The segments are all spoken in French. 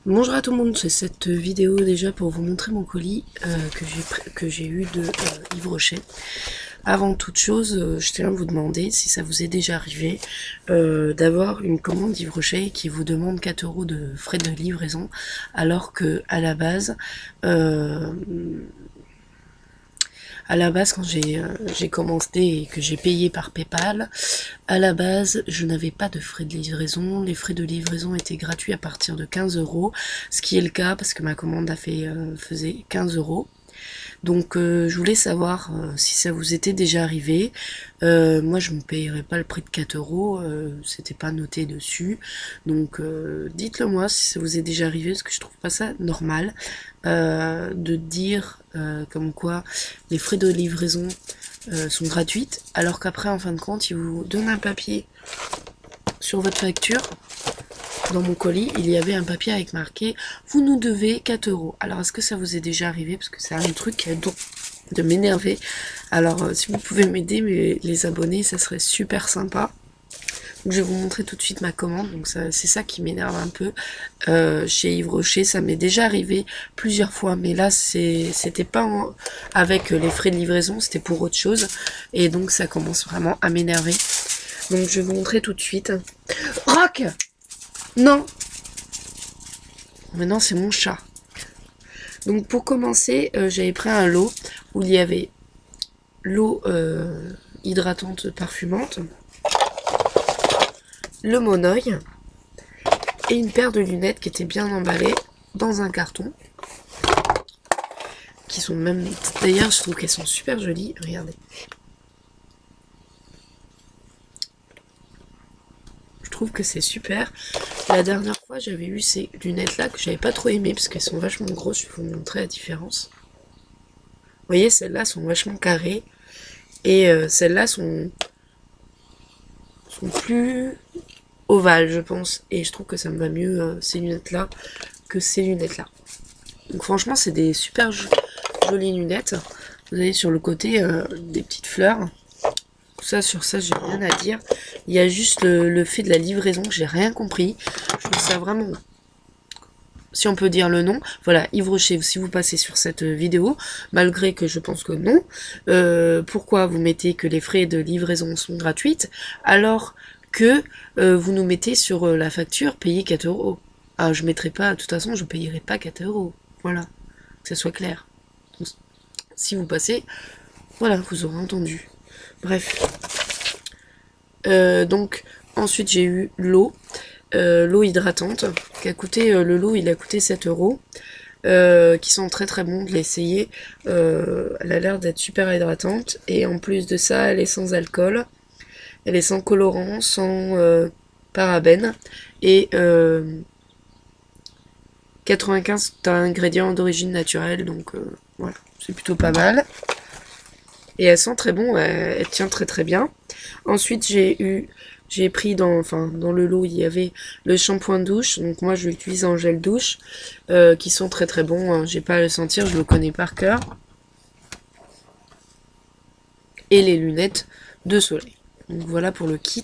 Bonjour à tout le monde, c'est cette vidéo déjà pour vous montrer mon colis que j'ai eu de Yves Rocher. Avant toute chose, je tiens à vous demander si ça vous est déjà arrivé d'avoir une commande Yves Rocher qui vous demande 4 € de frais de livraison alors que à la base, quand j'ai commencé et que j'ai payé par PayPal, à la base, je n'avais pas de frais de livraison. Les frais de livraison étaient gratuits à partir de 15 €, ce qui est le cas parce que ma commande faisait 15 €. Donc je voulais savoir si ça vous était déjà arrivé. Moi je ne me payerais pas le prix de 4 €, c'était pas noté dessus. Donc dites-le moi si ça vous est déjà arrivé, parce que je trouve pas ça normal de dire comme quoi les frais de livraison sont gratuites, alors qu'après en fin de compte ils vous donnent un papier sur votre facture. Dans mon colis, il y avait un papier avec marqué « Vous nous devez 4 €». Alors, est-ce que ça vous est déjà arrivé? Parce que c'est un truc de m'énerver. Alors, si vous pouvez m'aider, les abonnés, ça serait super sympa. Donc, je vais vous montrer tout de suite ma commande. Donc, c'est ça qui m'énerve un peu. Chez Yves Rocher, ça m'est déjà arrivé plusieurs fois. Mais là, c'était pas avec les frais de livraison, c'était pour autre chose. Et donc, ça commence vraiment à m'énerver. Donc, je vais vous montrer tout de suite. Rock! Non! Maintenant, c'est mon chat. Donc, pour commencer, j'avais pris un lot où il y avait l'eau hydratante parfumante, le monoeil et une paire de lunettes qui étaient bien emballées dans un carton. Qui sont même... D'ailleurs, je trouve qu'elles sont super jolies. Regardez. Je trouve que c'est super. La dernière fois, j'avais eu ces lunettes-là que j'avais pas trop aimées parce qu'elles sont vachement grosses. Je vais vous montrer la différence. Vous voyez, celles-là sont vachement carrées. Et celles-là sont plus ovales, je pense. Et je trouve que ça me va mieux, ces lunettes-là, que ces lunettes-là. Donc franchement, c'est des super jolies lunettes. Vous avez sur le côté des petites fleurs. Sur ça, j'ai rien à dire. Il y a juste le fait de la livraison que j'ai rien compris. Je trouve ça vraiment... Si on peut dire le nom, voilà, Yves Rocher, si vous passez sur cette vidéo, malgré que je pense que non, pourquoi vous mettez que les frais de livraison sont gratuites, alors que vous nous mettez sur la facture payer 4 €. Ah, je mettrai pas, de toute façon, je payerai pas 4 €. Voilà, que ça soit clair. Donc, si vous passez, voilà, vous aurez entendu. Bref. Donc, ensuite, j'ai eu l'eau. L'eau hydratante qui a coûté, le lot il a coûté 7 €, qui sont très très bons de l'essayer. Elle a l'air d'être super hydratante et en plus de ça elle est sans alcool, elle est sans colorant, sans parabènes et 95 ingrédients d'origine naturelle, donc voilà, c'est plutôt pas mal. Et elle sent très bon, elle tient très très bien. Ensuite j'ai pris dans le lot, il y avait le shampoing de douche, donc moi je l'utilise en gel douche, qui sont très très bons, hein. J'ai pas à le sentir, je le connais par cœur. Et les lunettes de soleil. Donc voilà pour le kit.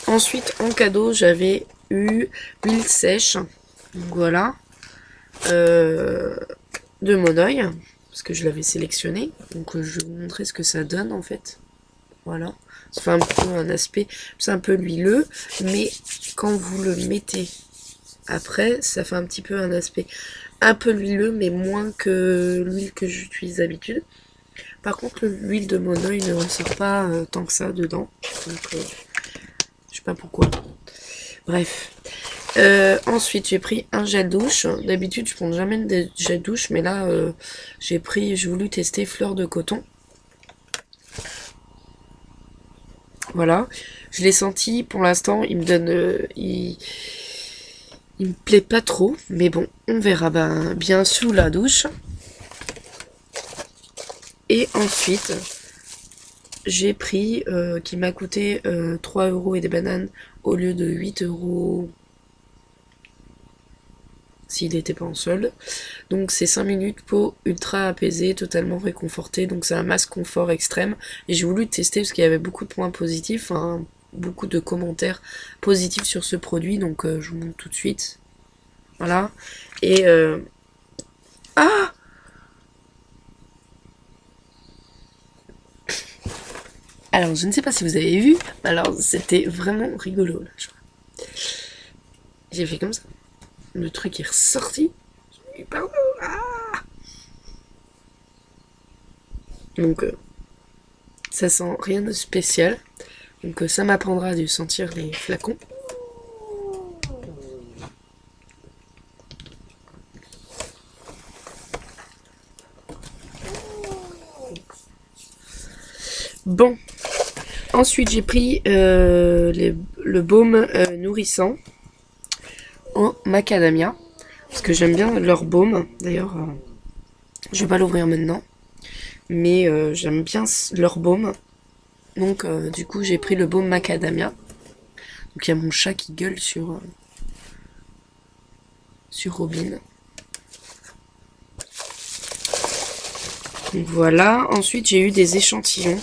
Ensuite en cadeau j'avais eu l'huile sèche, donc voilà, de Monoeil, parce que je l'avais sélectionné, donc je vais vous montrer ce que ça donne en fait. Voilà, ça fait un peu un aspect, c'est un peu huileux, mais quand vous le mettez après, ça fait un petit peu un aspect un peu huileux, mais moins que l'huile que j'utilise d'habitude. Par contre, l'huile de Monoeil ne ressort pas tant que ça dedans, donc je sais pas pourquoi. Bref. Ensuite, j'ai pris un gel douche. D'habitude, je prends jamais de gel douche, mais là, j'ai voulu tester fleur de coton. Voilà, je l'ai senti, pour l'instant, il me donne... il me plaît pas trop, mais bon, on verra bien sous la douche. Et ensuite, j'ai pris, qui m'a coûté 3 € et des bananes, au lieu de 8 € s'il n'était pas en solde. Donc c'est 5 minutes peau ultra apaisée, totalement réconfortée. Donc c'est un masque confort extrême. Et j'ai voulu tester parce qu'il y avait beaucoup de points positifs, beaucoup de commentaires positifs sur ce produit. Donc je vous montre tout de suite. Voilà. Et ah, alors je ne sais pas si vous avez vu, alors c'était vraiment rigolo là, je crois. J'ai fait comme ça, le truc est ressorti. Pardon. Ah, donc ça sent rien de spécial. Donc ça m'apprendra de sentir les flacons. Bon, ensuite j'ai pris le baume nourrissant en macadamia. Parce que j'aime bien leur baume. D'ailleurs, je vais pas l'ouvrir maintenant. Mais j'aime bien leur baume. Donc du coup j'ai pris le baume macadamia. Donc il y a mon chat qui gueule sur Robin. Donc voilà. Ensuite j'ai eu des échantillons.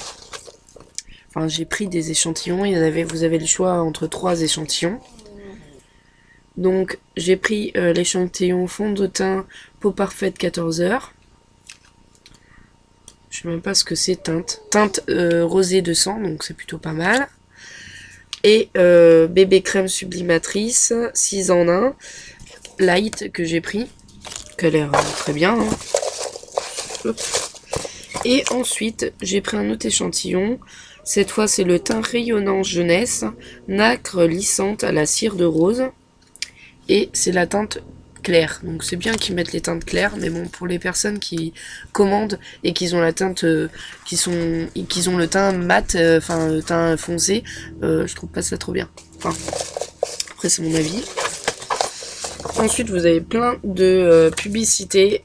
Enfin j'ai pris des échantillons. Vous avez le choix entre 3 échantillons. Donc j'ai pris l'échantillon fond de teint peau parfaite 14 heures. Je sais même pas ce que c'est, teinte rosée de sang, donc c'est plutôt pas mal. Et bébé crème sublimatrice 6 en 1 light que j'ai pris, qui a l'air très bien, hein. Hop. Et ensuite j'ai pris un autre échantillon. Cette fois c'est le teint rayonnant jeunesse, nacre lissante à la cire de rose. Et c'est la teinte claire. Donc c'est bien qu'ils mettent les teintes claires, mais bon, pour les personnes qui commandent et qui ont la teinte, qui ont le teint mat, enfin le teint foncé, je trouve pas ça trop bien. Enfin, après c'est mon avis. Ensuite vous avez plein de publicités.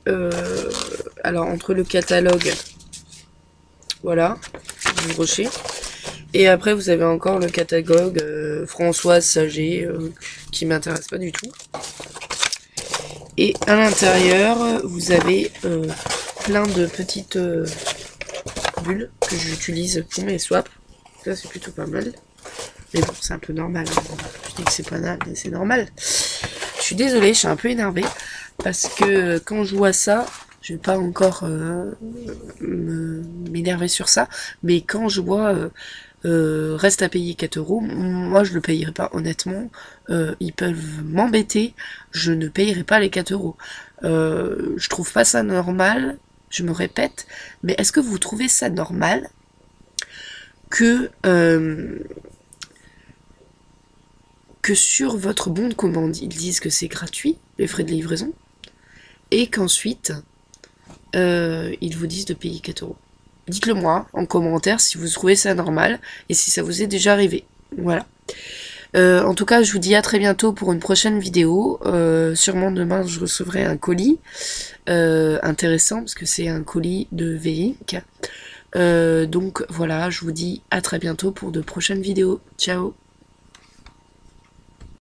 Alors entre le catalogue, voilà, du brochet. Et après vous avez encore le catalogue Françoise Sager, qui m'intéresse pas du tout. Et à l'intérieur, vous avez plein de petites bulles que j'utilise pour mes swaps. Ça, c'est plutôt pas mal. Mais bon, c'est un peu normal. Je dis que c'est pas normal, mais c'est normal. Je suis désolée, je suis un peu énervée. Parce que quand je vois ça, je vais pas encore m'énerver sur ça. Mais quand je vois reste à payer 4 euros, moi je le payerai pas, honnêtement. Ils peuvent m'embêter, je ne payerai pas les 4 euros. Je trouve pas ça normal, je me répète, mais est-ce que vous trouvez ça normal que sur votre bon de commande, ils disent que c'est gratuit, les frais de livraison, et qu'ensuite, ils vous disent de payer 4 euros. Dites-le moi en commentaire si vous trouvez ça normal et si ça vous est déjà arrivé. Voilà. En tout cas, je vous dis à très bientôt pour une prochaine vidéo. Sûrement demain, je recevrai un colis intéressant parce que c'est un colis de V-Ink. Donc voilà, je vous dis à très bientôt pour de prochaines vidéos. Ciao!